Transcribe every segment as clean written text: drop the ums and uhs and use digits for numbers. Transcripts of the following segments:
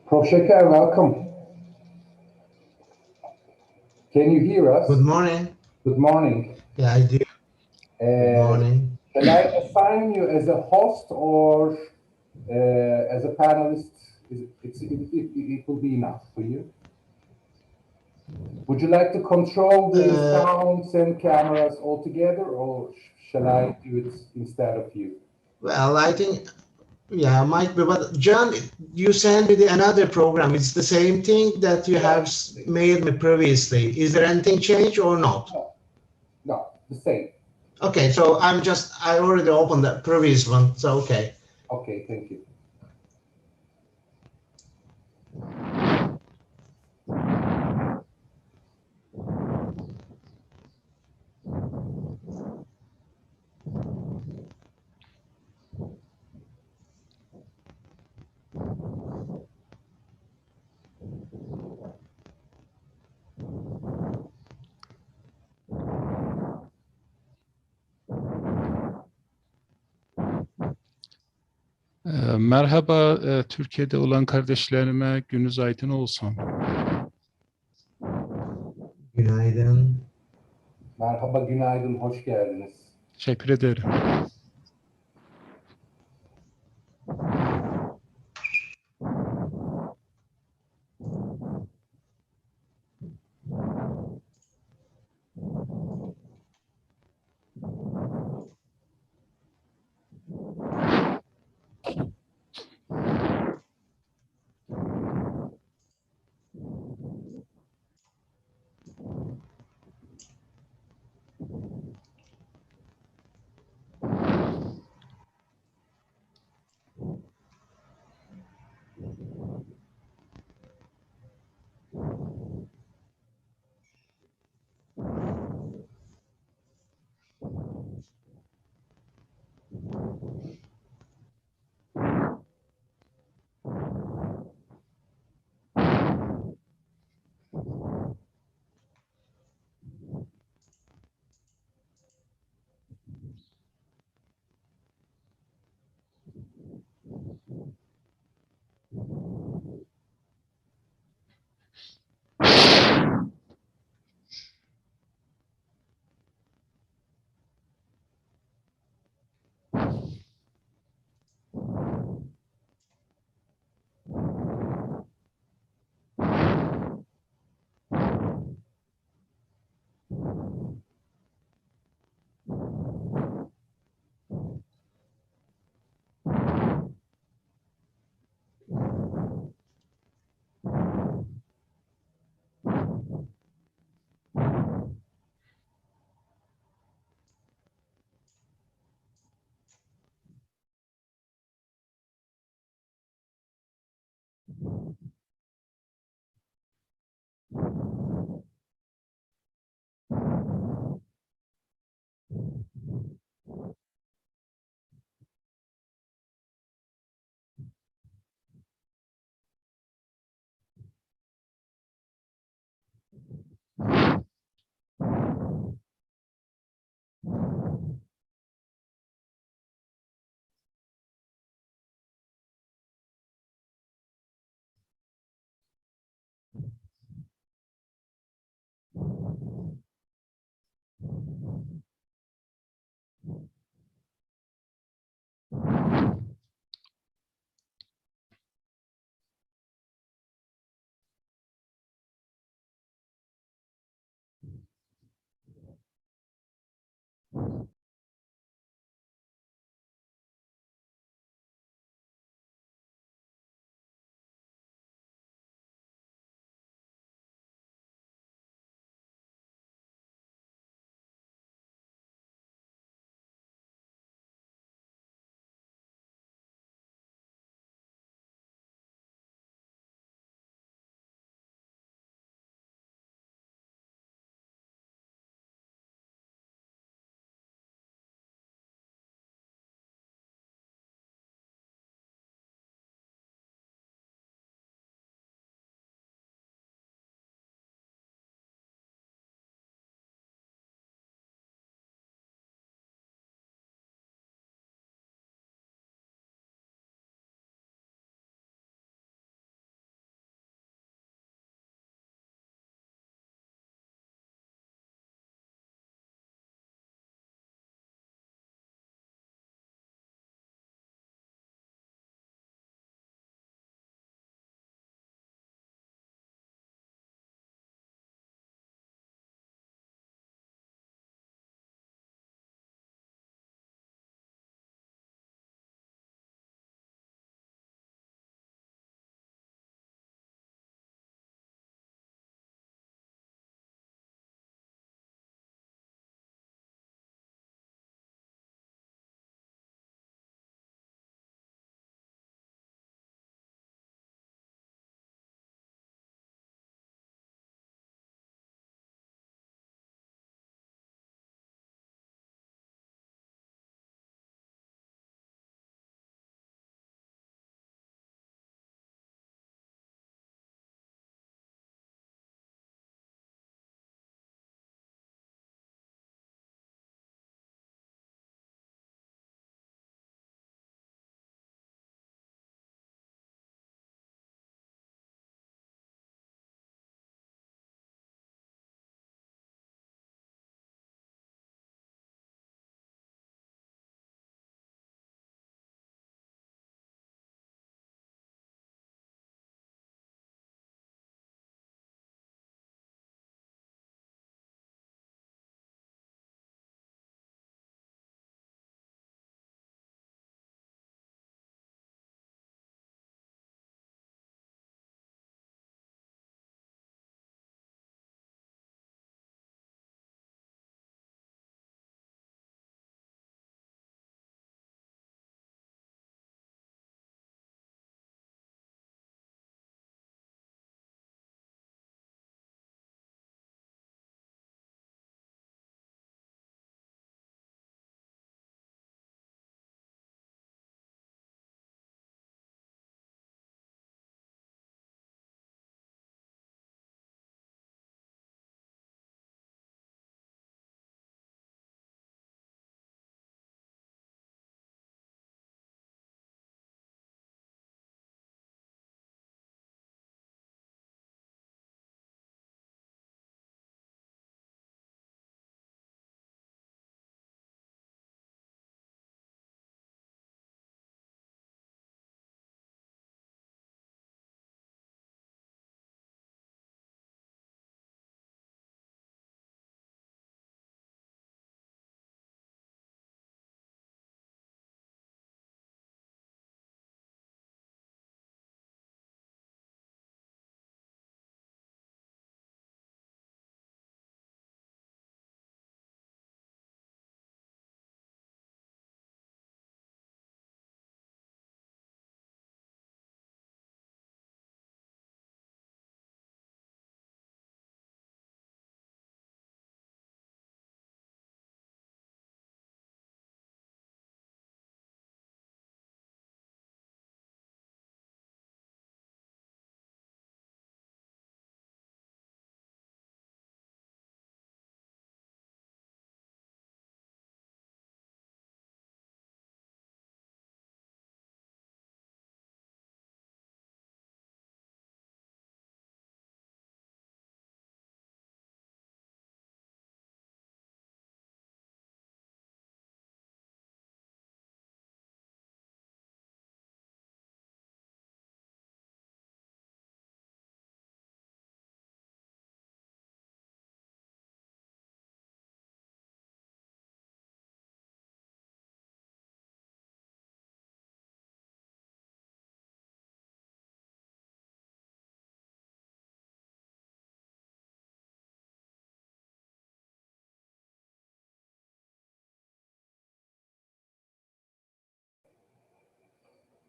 Prof. Şeker, welcome. Can you hear us? Good morning. Good morning. Yeah, I do. Good morning. Shall I assign you as a host or as a panelist? It will be enough for you. Would you like to control the sounds and cameras all together, or shall I do it instead of you? Well, I think, yeah, might be. But John, you sent me another program. It's the same thing that you have made me previously. Is there anything changed or not? No, the same. Okay, so I already opened the previous one, so okay. Okay, thank you. Merhaba Türkiye'de olan kardeşlerime, gününüz aydın olsun. Günaydın. Merhaba, günaydın, hoş geldiniz. Teşekkür ederim.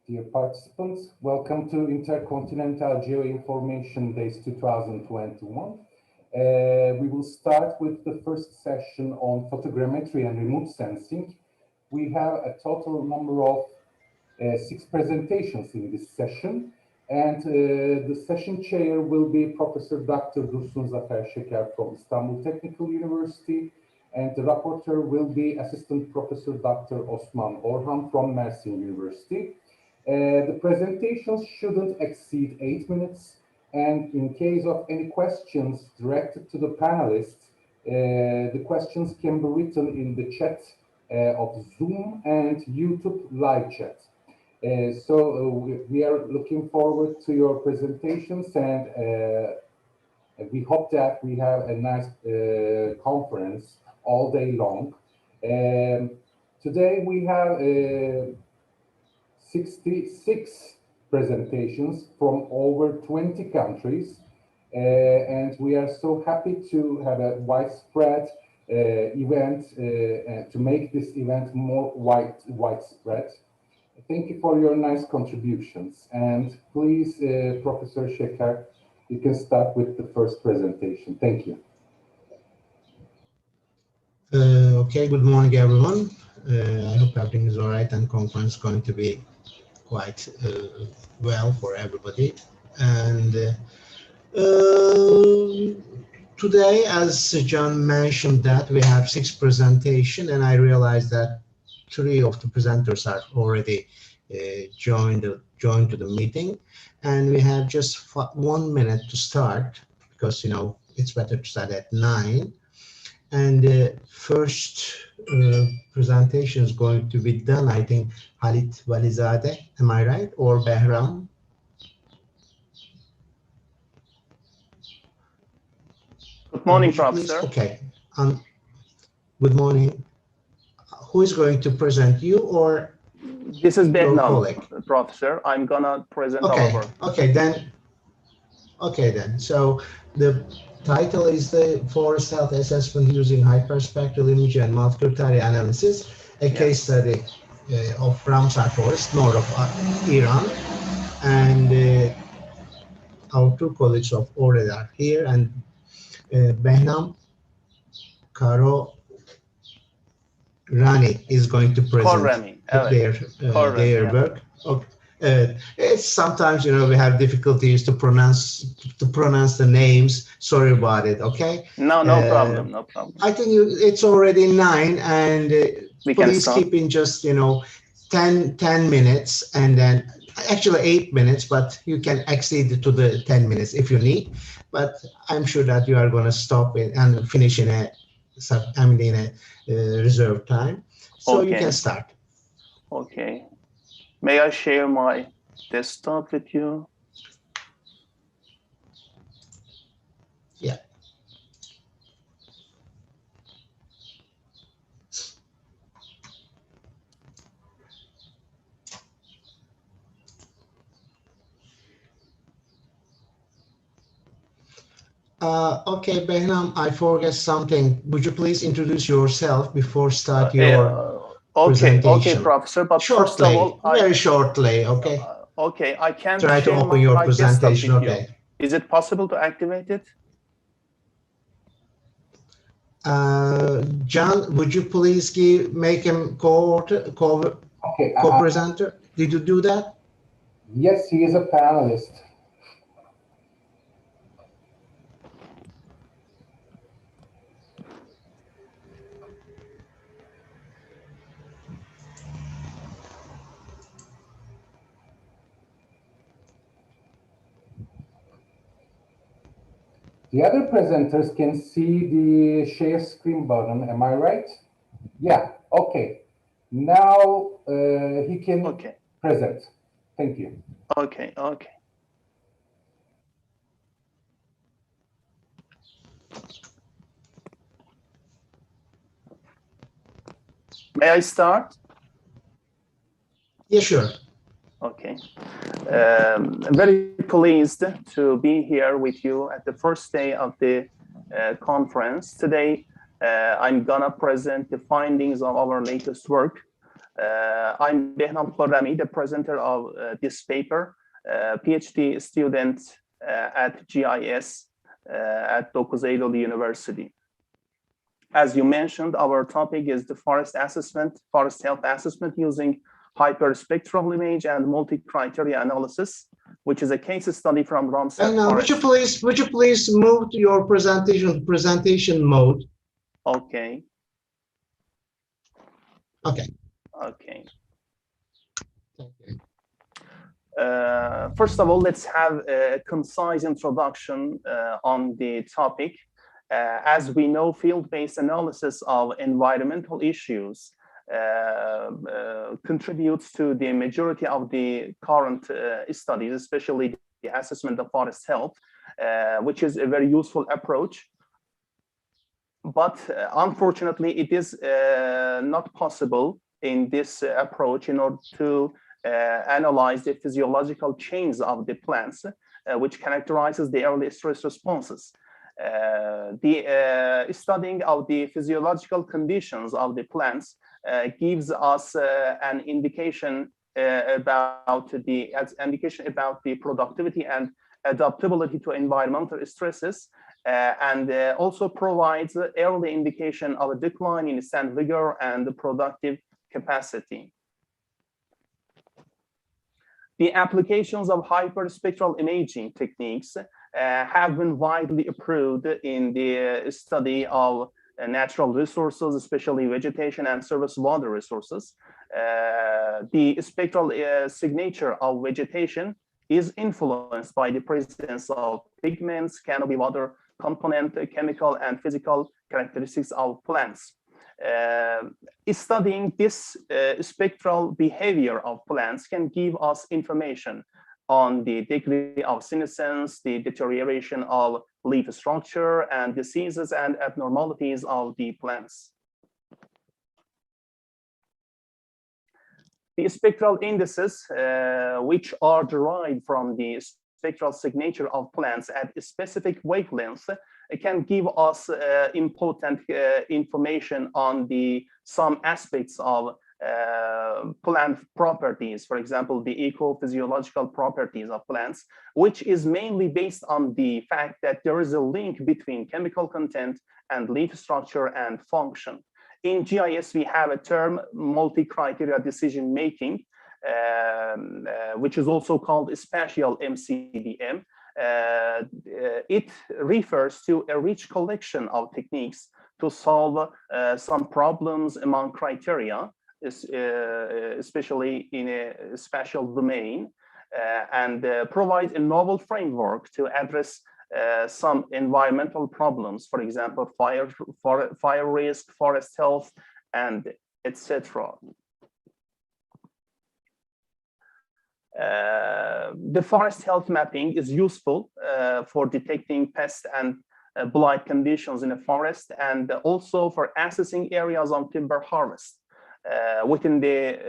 Dear participants, welcome to Intercontinental Geoinformation Days 2021. We will start with the first session on photogrammetry and remote sensing. We have a total number of 6 presentations in this session, and the session chair will be Professor Dr. Dursun Zafer Şeker from Istanbul Technical University, and the rapporteur will be Assistant Professor Dr. Osman Orhan from Mersin University. The presentations shouldn't exceed 8 minutes, and in case of any questions directed to the panelists, the questions can be written in the chat of Zoom and YouTube live chat. We are looking forward to your presentations, and we hope that we have a nice conference all day long. Today we have 66 presentations from over 20 countries, and we are so happy to have a widespread event and to make this event more widespread. Thank you for your nice contributions, and please, Professor Şeker, you can start with the first presentation. Thank you. Okay, good morning, everyone. I hope everything is all right and conference is going to be quite well for everybody. And today, as John mentioned, that we have 6 presentations, and I realized that 3 of the presenters are already joined to the meeting, and we have just 1 minute to start because it's better to start at 9. And the first presentation is going to be done, I think, Halit Valizadeh, am I right? Or Behram? Good morning, Professor. Okay. Good morning. Who is going to present, you or this is your Behnam, colleague? Professor. I'm gonna present okay. our work. Okay, then. So the title is the Forest Health Assessment using Hyperspectral Imaging and Multicriteria Analysis, a case study of Ramsar Forest, north of Iran. And our 2 colleagues already are here, and Behnam Karo Rani is going to present their work. Okay. It's sometimes we have difficulties to pronounce the names. Sorry about it. Okay. No problem. No problem. I think it's already 9, and please keep in just 10 minutes, and then actually 8 minutes, but you can exceed to the 10 minutes if you need. But I'm sure that you are going to stop it and finish in a reserved time, so you can start. Okay. May I share my desktop with you? Yeah. Okay, Behnam, I forget something. Would you please introduce yourself before start your presentation? Okay, Professor. But shortly, first of all, very shortly, okay? Okay, I can't try to open your presentation. Okay. Is it possible to activate it? John, would you please make him co-presenter? Did you do that? Yes, he is a panelist. The other presenters can see the share screen button, am I right? Yeah, okay. Now he can present. Thank you. Okay. May I start? Yeah, sure. Okay. Very pleased to be here with you at the first day of the conference. Today, I'm gonna present the findings of our latest work I'm Behnam Khorrami, the presenter of this paper, PhD student at GIS at 9 Eylül University. As you mentioned, our topic is the forest health assessment using hyperspectral image and multi-criteria analysis, which is a case study from Ramsar And Forest. would you please move to your presentation mode? Okay. Okay. Okay. Thank you. First of all, let's have a concise introduction on the topic. As we know, field-based analysis of environmental issues contributes to the majority of the current studies, especially the assessment of forest health, which is a very useful approach. But unfortunately, it is not possible in this approach in order to analyze the physiological changes of the plants, which characterizes the early stress responses. The studying of the physiological conditions of the plants gives us an indication about the productivity and adaptability to environmental stresses, and also provides early indication of a decline in stand vigor and the productive capacity. The applications of hyperspectral imaging techniques have been widely approved in the study of natural resources, especially vegetation and surface water resources. The spectral signature of vegetation is influenced by the presence of pigments, canopy water component, chemical and physical characteristics of plants. Studying this spectral behavior of plants can give us information on the degree of senescence, the deterioration of leaf structure, and diseases and abnormalities of the plants. The spectral indices, which are derived from the spectral signature of plants at a specific wavelength, can give us important information on some aspects of plant properties, for example, the eco-physiological properties of plants, which is mainly based on the fact that there is a link between chemical content and leaf structure and function. In GIS, we have a term multi-criteria decision making, which is also called spatial MCDM. It refers to a rich collection of techniques to solve some problems among criteria, especially in a spatial domain, and provides a novel framework to address some environmental problems, for example, fire risk, forest health, and etc. The forest health mapping is useful for detecting pest and blight conditions in a forest, and also for assessing areas of timber harvest. Within the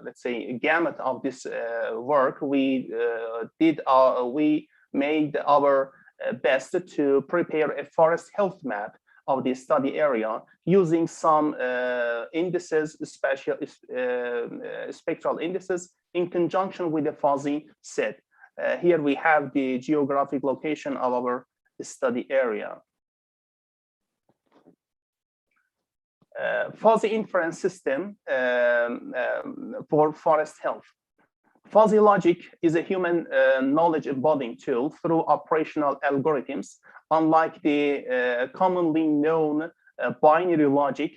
let's say gamut of this work, we made our best to prepare a forest health map of the study area using some indices, spectral indices, in conjunction with a fuzzy set. Here we have the geographic location of our study area. Fuzzy inference system for forest health. Fuzzy logic is a human knowledge embodying tool through operational algorithms, unlike the commonly known binary logic,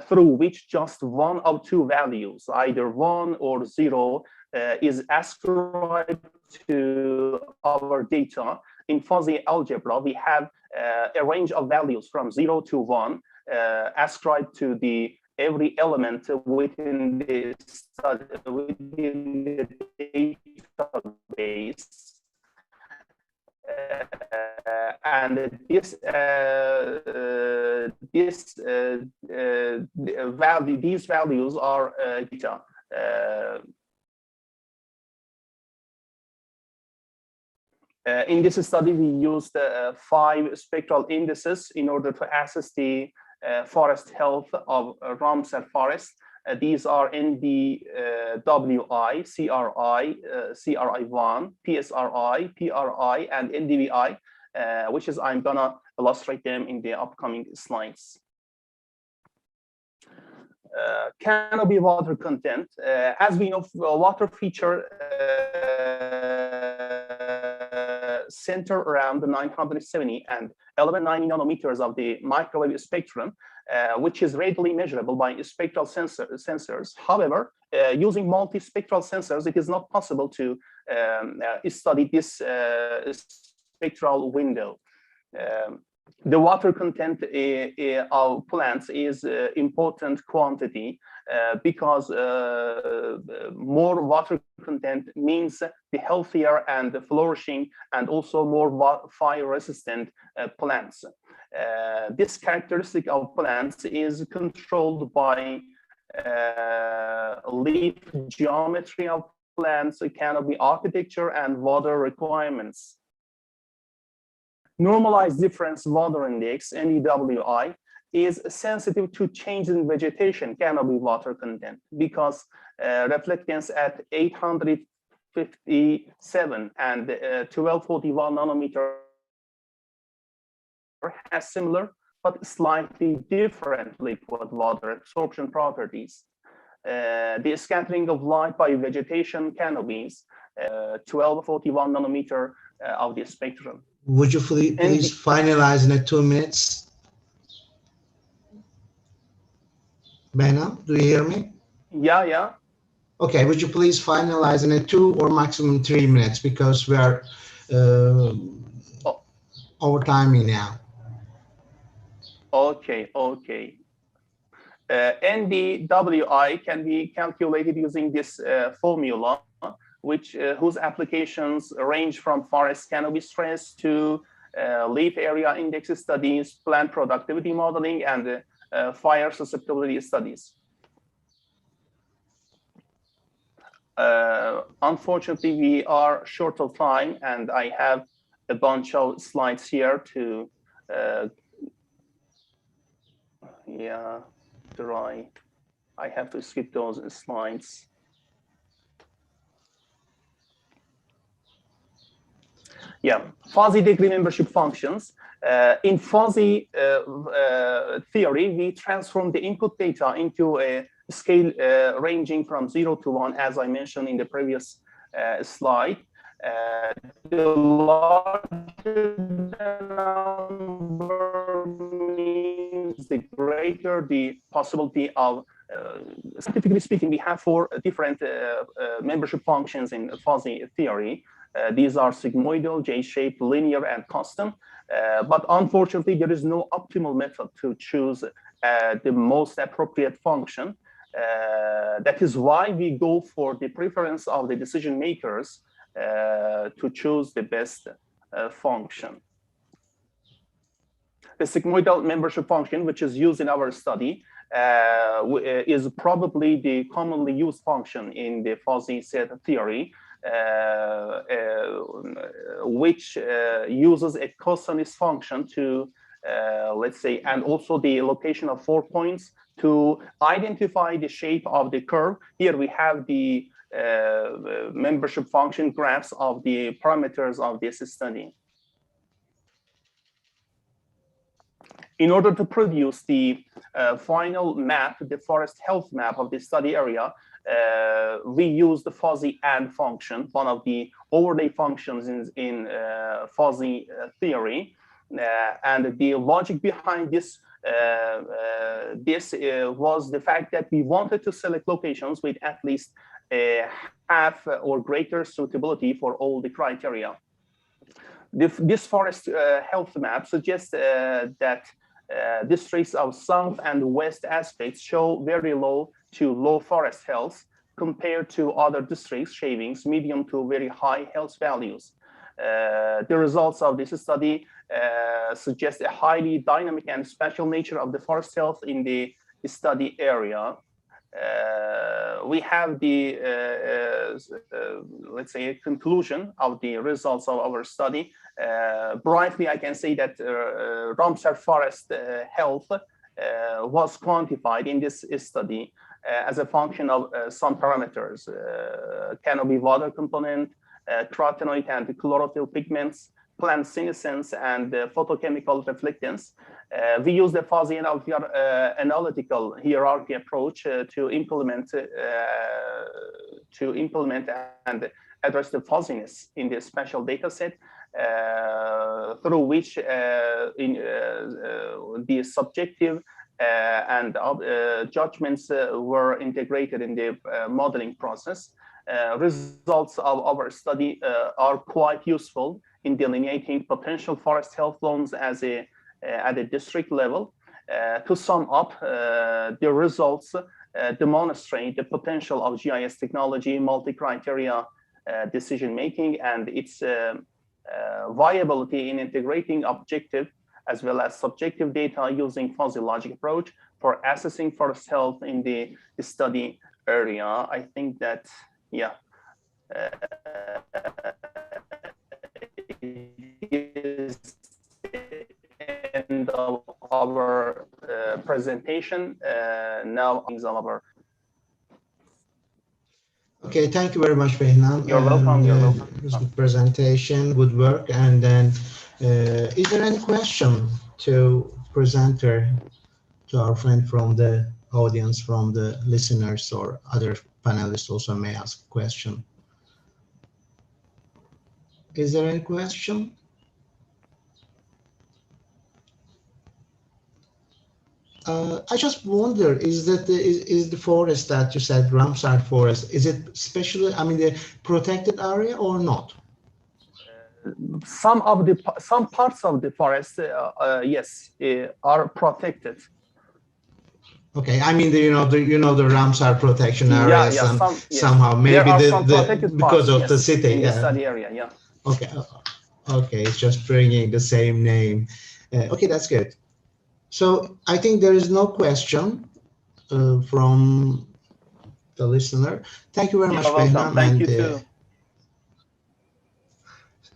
through which just one of two values, either 1 or 0, is ascribed to our data. In fuzzy algebra, we have a range of values from 0 to 1, ascribed to every element within the database, and these values are data. In this study, we used 5 spectral indices in order to assess the forest health of Ramsar forest. These are NDWI, CRI, CRI1, PSRI, PRI, and NDVI, which is I'm gonna illustrate them in the upcoming slides. Canopy water content. As we know, water feature center around the 970 and 1190 nanometers of the microwave spectrum, which is readily measurable by spectral sensors. However, using multispectral sensors, it is not possible to study this spectral window. The water content of plants is important quantity because more water content means the healthier and the flourishing and also more fire resistant plants. This characteristic of plants is controlled by leaf geometry of plants, canopy architecture, and water requirements. Normalized difference water index, NEWI, is sensitive to change in vegetation canopy water content because reflectance at 857 and 1241 nanometer has similar but slightly different liquid water absorption properties. The scattering of light by vegetation canopies, 1241 nanometer of the spectrum. Would you please finalize in 2 minutes? Bena, do you hear me? Yeah. Okay, would you please finalize in 2 or maximum 3 minutes because we are over timing now. Okay. NDWI can be calculated using this formula, whose applications range from forest canopy stress to leaf area index studies, plant productivity modeling, and fire susceptibility studies. Unfortunately, we are short of time, and I have a bunch of slides here to I have to skip those slides. Yeah, fuzzy degree membership functions. In fuzzy theory, we transform the input data into a scale ranging from 0 to 1, as I mentioned in the previous slide. The larger the number means the greater the possibility of, scientifically speaking, we have 4 different membership functions in fuzzy theory. These are sigmoidal, J-shaped, linear, and custom. But unfortunately, there is no optimal method to choose the most appropriate function. That is why we go for the preference of the decision makers to choose the best function. The sigmoidal membership function, which is used in our study, is probably the commonly used function in the fuzzy set theory, which uses a cosinus function to, let's say, and also the location of 4 points to identify the shape of the curve. Here we have the membership function graphs of the parameters of this study. In order to produce the final map, the forest health map of the study area, we use the fuzzy AND function, one of the overlay functions in fuzzy theory. And the logic behind this was the fact that we wanted to select locations with at least half or greater suitability for all the criteria. This forest health map suggests that districts of south and west aspects show very low to low forest health compared to other districts showing medium to very high health values. The results of this study suggest a highly dynamic and special nature of the forest health in the study area. We have the, let's say, a conclusion of the results of our study. Briefly, I can say that Ramsar forest health was quantified in this study as a function of some parameters, canopy water component, carotenoid and chlorophyll pigments, plant senescence, and photochemical reflectance. We use the fuzzy analytical hierarchy approach to implement and address the fuzziness in the special data set, through which the subjective and judgments were integrated in the modeling process. Results of our study are quite useful in delineating potential forest health zones at a district level. To sum up, the results demonstrate the potential of GIS technology, multi-criteria decision-making, and its viability in integrating objective as well as subjective data using fuzzy logic approach for assessing forest health in the study area. I think that, yeah, is the end of our presentation. Now is our. Okay, thank you very much, Behnan. You're welcome. You're welcome. It was a good presentation, good work. And then, is there any question to presenter, to our friend from the audience, from the listeners, or other panelists also may ask a question? Is there any question? I just wonder, is the forest that you said, Ramsar forest, is it specially, I mean, the protected area or not? Some parts of the forest, yes, are protected. Okay, I mean, the Ramsar protection area, somehow maybe because of the city, in the study area, yeah. Okay, okay, it's just bringing the same name. Okay, that's good. So I think there is no question from the listener. Thank you very much, Behnan. Thank you too.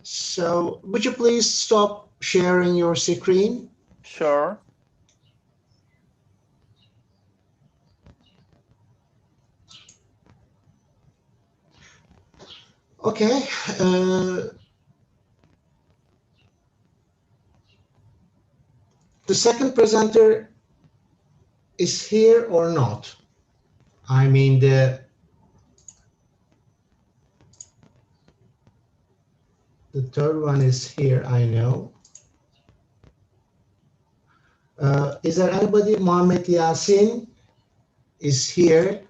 So would you please stop sharing your screen? Sure. Okay. The second presenter is here or not? I mean, the third one is here, I know. Is there anybody? Mohammed Yasin is here.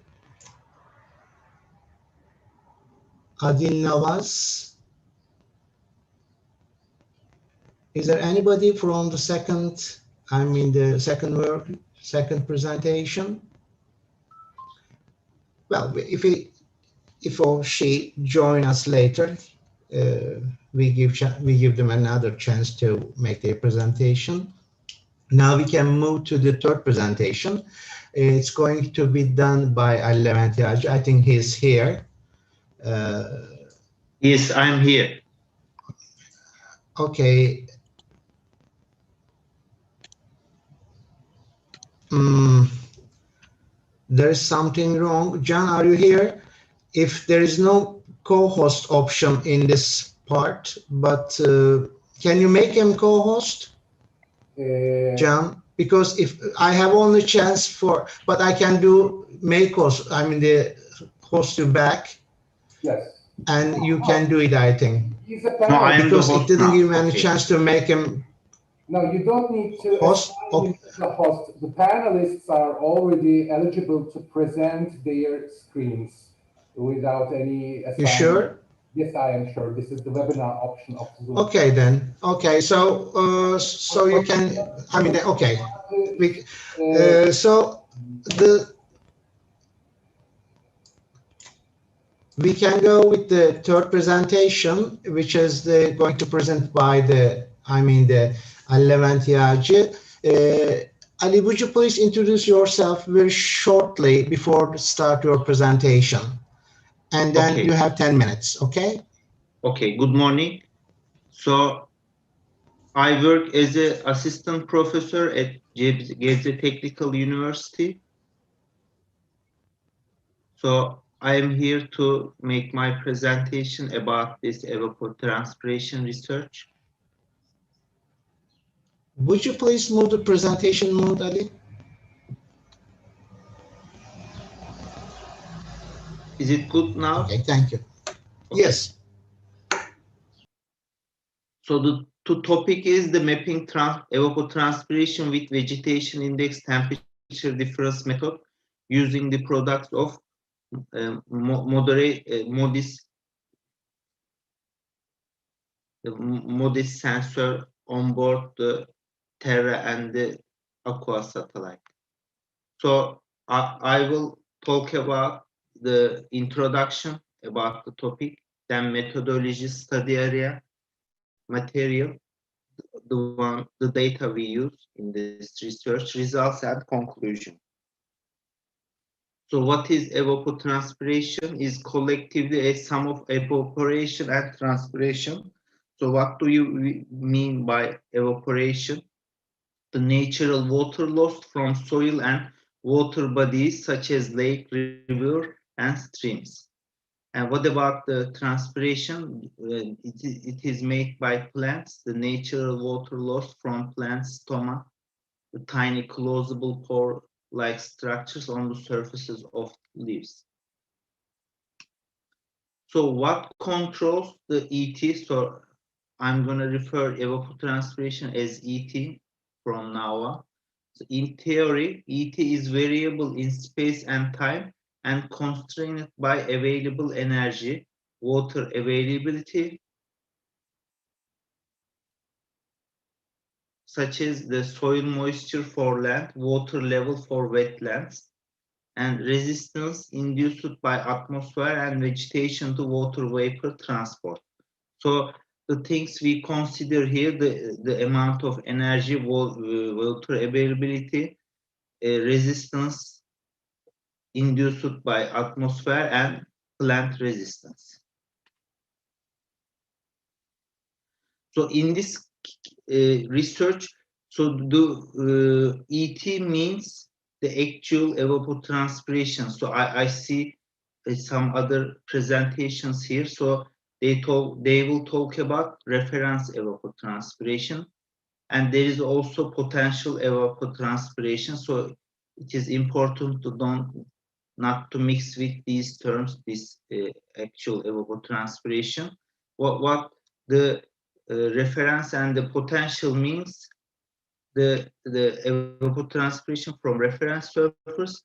Adil Nawaz. Is there anybody from the second, I mean the second presentation? Well, if he or she join us later, we give them another chance to make their presentation. Now we can move to the third presentation. It's going to be done by Ali Leventiaji. I think he's here. Yes, I'm here. Okay. There's something wrong. John, are you here? If there is no co-host option in this part, but can you make him co-host? John, because if I have only chance for, but I can do make host, I mean the host you back. Yes. And you can do it, I think. No, I am because the host it didn't now. give me any chance to make him. No, you don't need to host. Okay. The host. The panelists are already eligible to present their screens without any assignment. You sure? Yes, I am sure. This is the webinar option of Zoom. Okay, then. Okay, so so you can. I mean, okay. So we can go with the third presentation, which is going to present by the Ali Leventiaji. Ali, would you please introduce yourself very shortly before start your presentation? And then you have 10 minutes, okay? Okay, good morning. So I work as an assistant professor at Gebze Technical University. So I am here to make my presentation about this evapotranspiration research. Would you please move the presentation mode, Ali? Is it good now? Okay, thank you. Okay. Yes. So the topic is the mapping evapotranspiration with vegetation index temperature difference method using the products of MODIS sensor on board the Terra and the Aqua satellite. So I will talk about the introduction about the topic, then methodology, study area, material, the data we use in this research, results and conclusion. So what is evapotranspiration? Is collectively a sum of evaporation and transpiration. So what do you mean by evaporation? The natural water lost from soil and water bodies such as lake, river, and streams. And what about the transpiration? It is made by plants, the natural water lost from plants' stomach, the tiny closable pore-like structures on the surfaces of leaves. So what controls the ET? So I'm going to refer evapotranspiration as ET from now on. So in theory, ET is variable in space and time and constrained by available energy, water availability, such as the soil moisture for land, water level for wetlands, and resistance induced by atmosphere and vegetation to water vapor transport. So the things we consider here, the amount of energy, water availability, resistance induced by atmosphere, and plant resistance. So in this research, so the ET means the actual evapotranspiration. So I see some other presentations here. So they will talk about reference evapotranspiration, and there is also potential evapotranspiration. So it is important to not to mix with these terms, this actual evapotranspiration. What the reference and the potential means, the evapotranspiration from reference surface,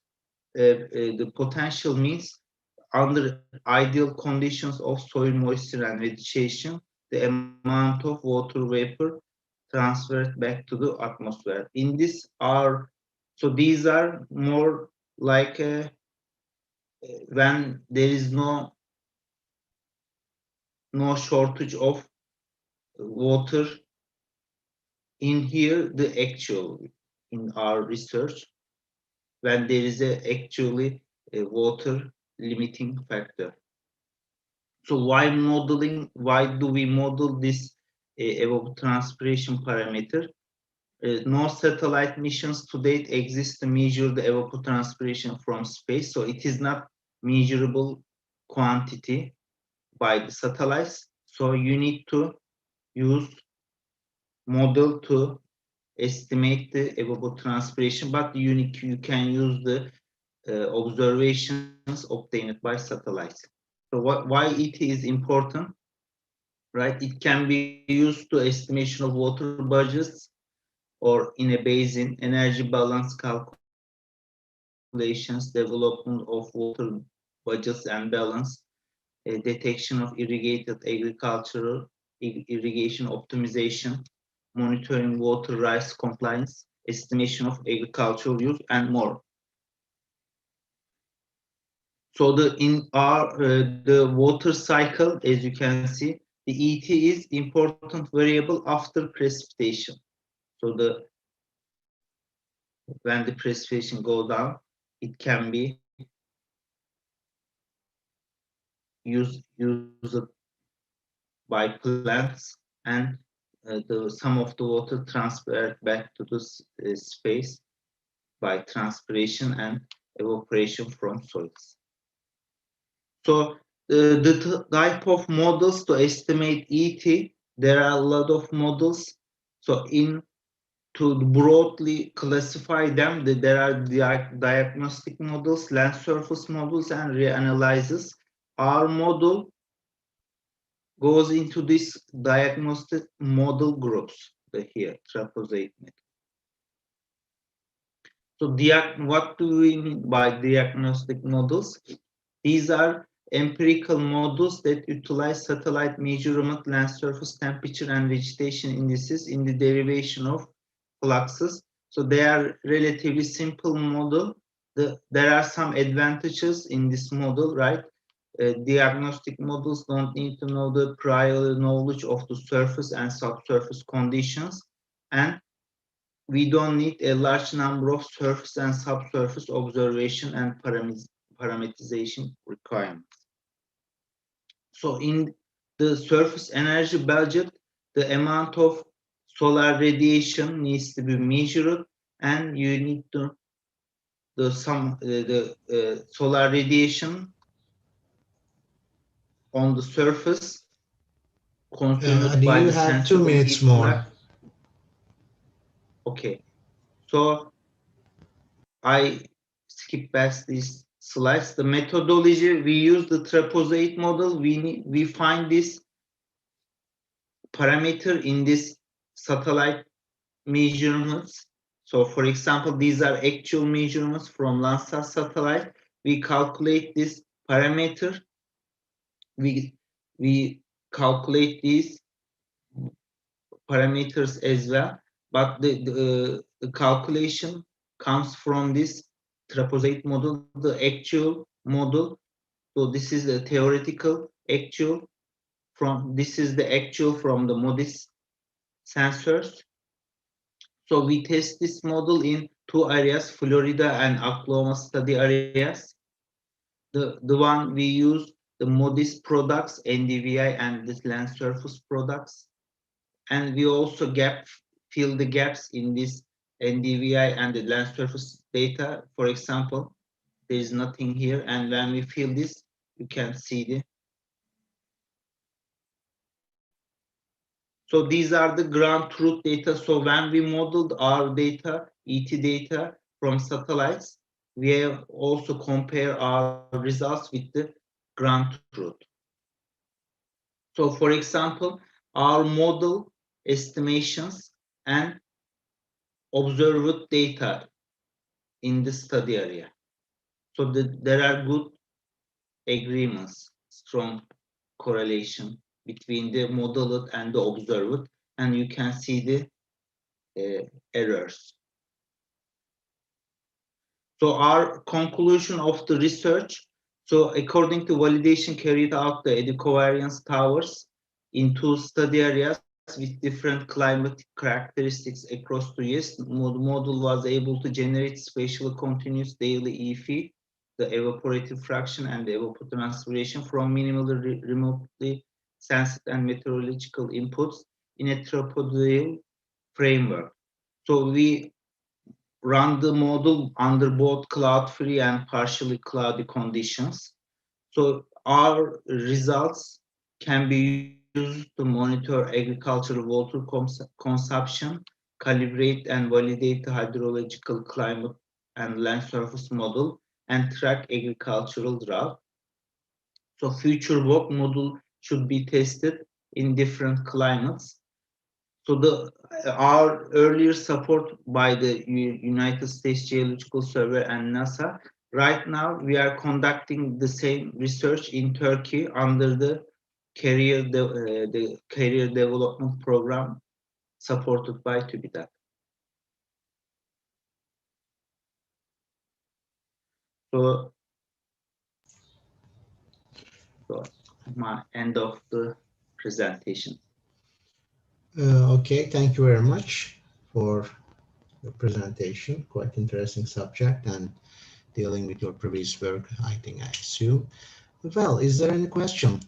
the potential means under ideal conditions of soil moisture and vegetation, the amount of water vapor transferred back to the atmosphere. In this so these are more like when there is no shortage of water. In here, the actual, in our research, when there is actually a water limiting factor. So why modeling? Why do we model this evapotranspiration parameter? No satellite missions to date exist to measure the evapotranspiration from space, so it is not measurable quantity by the satellites. So you need to use model to estimate the evapotranspiration, but you can use the observations obtained by satellites. So why it is important, right? It can be used to estimation of water budgets or in a basin, energy balance calculations, development of water budgets and balance, detection of irrigated agricultural irrigation optimization, monitoring water rights compliance, estimation of agricultural use, and more. So the water cycle, as you can see, the ET is important variable after precipitation. So when the precipitation go down, it can be used by plants and some of the water transferred back to the space by transpiration and evaporation from soils. So the type of models to estimate ET, there are a lot of models. So to broadly classify them, there are diagnostic models, land surface models, and reanalysis. Our model goes into this diagnostic model groups here, trapezoid method. So what do we mean by diagnostic models? These are empirical models that utilize satellite measurement, land surface temperature, and vegetation indices in the derivation of fluxes. So they are relatively simple model. There are some advantages in this model, right? Diagnostic models don't need to know the prior knowledge of the surface and subsurface conditions, and we don't need a large number of surface and subsurface observation and parameterization requirements. So in the surface energy budget, the amount of solar radiation needs to be measured, and you need to solar radiation on the surface consumed by you the have 2 sensible minutes heat more. Okay, so I skip past these slides. The methodology, we use the trapezoid model. We find this parameter in this satellite measurements. So for example, these are actual measurements from Landsat satellite. We calculate this parameter. We calculate these parameters as well, but the calculation comes from this trapezoid model, the actual model. So this is the theoretical actual this is the actual from the MODIS sensors. So we test this model in 2 areas, Florida and Oklahoma study areas. The one we use the MODIS products, NDVI and this land surface products. And we also fill the gaps in this NDVI and the land surface data. For example, there is nothing here, and when we fill this, you can see the. So these are the ground truth data. So when we modeled our data, ET data from satellites, we have also compare our results with the ground truth. So for example, our model estimations and observed data in the study area. So there are good agreements, strong correlation between the modeled and the observed, and you can see the errors. So our conclusion of the research, so according to validation carried out the covariance towers in 2 study areas with different climatic characteristics across 2 years, the model was able to generate spatially continuous daily E-feed, the evaporative fraction and the evapotranspiration from minimally remotely sensed and meteorological inputs in a trapezoidal framework. So we run the model under both cloud-free and partially cloudy conditions. So our results can be used to monitor agricultural water consumption, calibrate and validate the hydrological climate and land surface model, and track agricultural drought. So future work model should be tested in different climates. So our earlier support by the United States Geological Survey and NASA, right now we are conducting the same research in Turkey under the career development program supported by TÜBİTAK. So my end of the presentation. Okay, thank you very much for your presentation. Quite interesting subject and dealing with your previous work, I think, I assume. Well, is there any question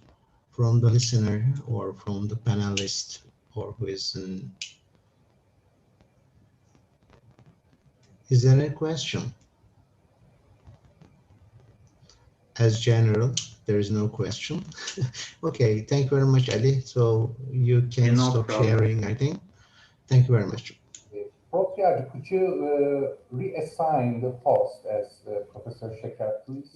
from the listener or from the panelists or who is in. Is there any question? As general, there is no question. Okay, thank you very much, Ali. So you can No stop problem. sharing, I think. Thank you very much. Prof. Yagci, could you reassign the host as Professor Şeker, please?